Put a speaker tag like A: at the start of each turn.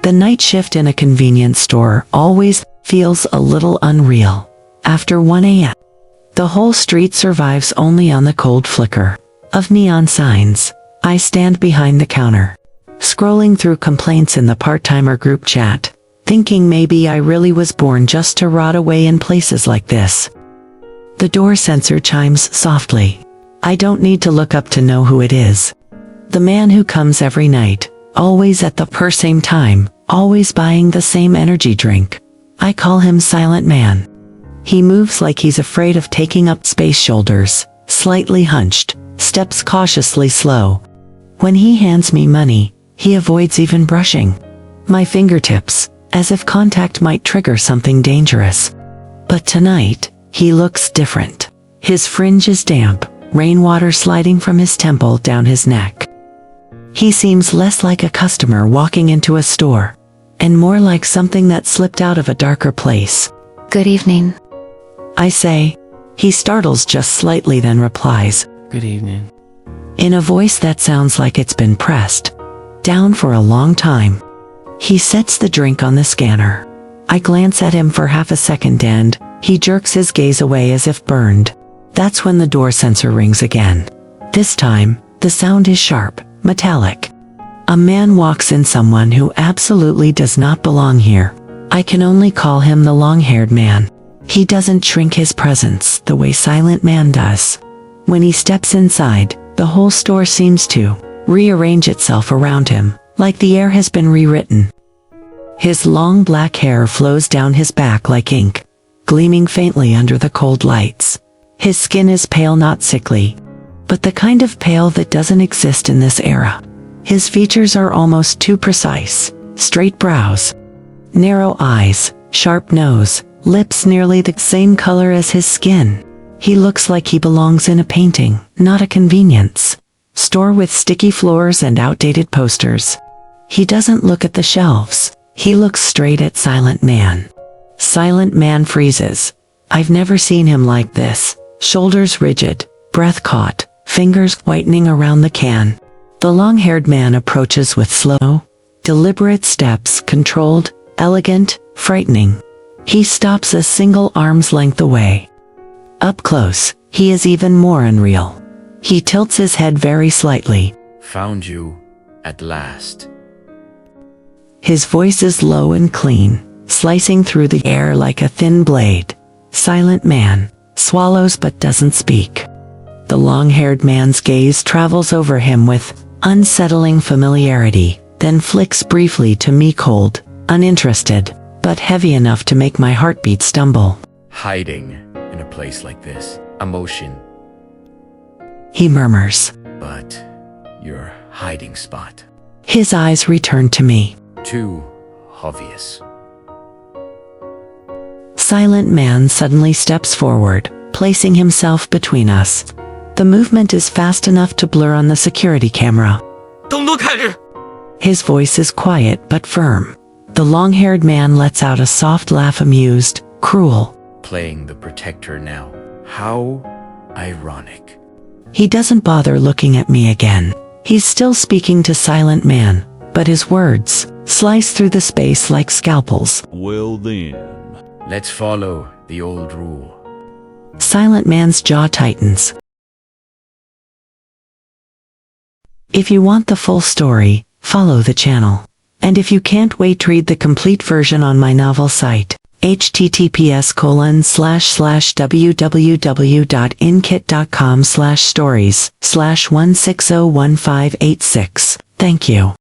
A: The night shift in a convenience store always feels a little unreal. After 1 a.m., the whole street survives only on the cold flicker of neon signs. I stand behind the counter, scrolling through complaints in the part-timer group chat, thinking maybe I really was born just to rot away in places like this. The door sensor chimes softly. I don't need to look up to know who it is. The man who comes every night, always at the same time, always buying the same energy drink. I call him Silent Man. He moves like he's afraid of taking up space, shoulders slightly hunched, steps cautiously slow. When he hands me money, he avoids even brushing my fingertips, as if contact might trigger something dangerous. But tonight, he looks different. His fringe is damp, rainwater sliding from his temple down his neck. He seems less like a customer walking into a store, and more like something that slipped out of a darker place.
B: Good evening,
A: I say. He startles just slightly, then replies,
C: Good evening.
A: in a voice that sounds like it's been pressed down for a long time. He sets the drink on the scanner. I glance at him for half a second and he jerks his gaze away as if burned. That's when the door sensor rings again. This time, the sound is sharp, metallic. A man walks in, someone who absolutely does not belong here. I can only call him the long-haired man. He doesn't shrink his presence the way Silent Man does. When he steps inside, the whole store seems to rearrange itself around him, like the air has been rewritten. His long black hair flows down his back like ink, gleaming faintly under the cold lights. His skin is pale, not sickly, but the kind of pale that doesn't exist in this era. His features are almost too precise. Straight brows, narrow eyes, sharp nose, lips nearly the same color as his skin. He looks like he belongs in a painting, not a convenience store with sticky floors and outdated posters. He doesn't look at the shelves. He looks straight at Silent Man. Silent Man freezes. I've never seen him like this. Shoulders rigid, breath caught, fingers whitening around the can. The long-haired man approaches with slow, deliberate steps, controlled, elegant, frightening. He stops a single arm's length away. Up close, he is even more unreal. He tilts his head very slightly.
C: Found you at last.
A: His voice is low and clean, slicing through the air like a thin blade. Silent Man swallows but doesn't speak. The long-haired man's gaze travels over him with unsettling familiarity, then flicks briefly to me, cold, uninterested, but heavy enough to make my heartbeat stumble.
C: Hiding in a place like this. Emotion.
A: He murmurs.
C: But your hiding spot.
A: His eyes return to me.
C: Too obvious.
A: Silent Man suddenly steps forward, placing himself between us. The movement is fast enough to blur on the security camera. His voice is quiet but firm. The long-haired man lets out a soft laugh, amused, cruel.
C: Playing the protector now. How ironic.
A: He doesn't bother looking at me again. He's still speaking to Silent Man, but his words slice through the space like scalpels.
D: Well then.
C: Let's follow the old rule.
A: Silent Man's jaw tightens. If you want the full story, follow the channel. And if you can't wait to read the complete version on my novel site, https://www.inkitt.com/stories/1601586. Thank you.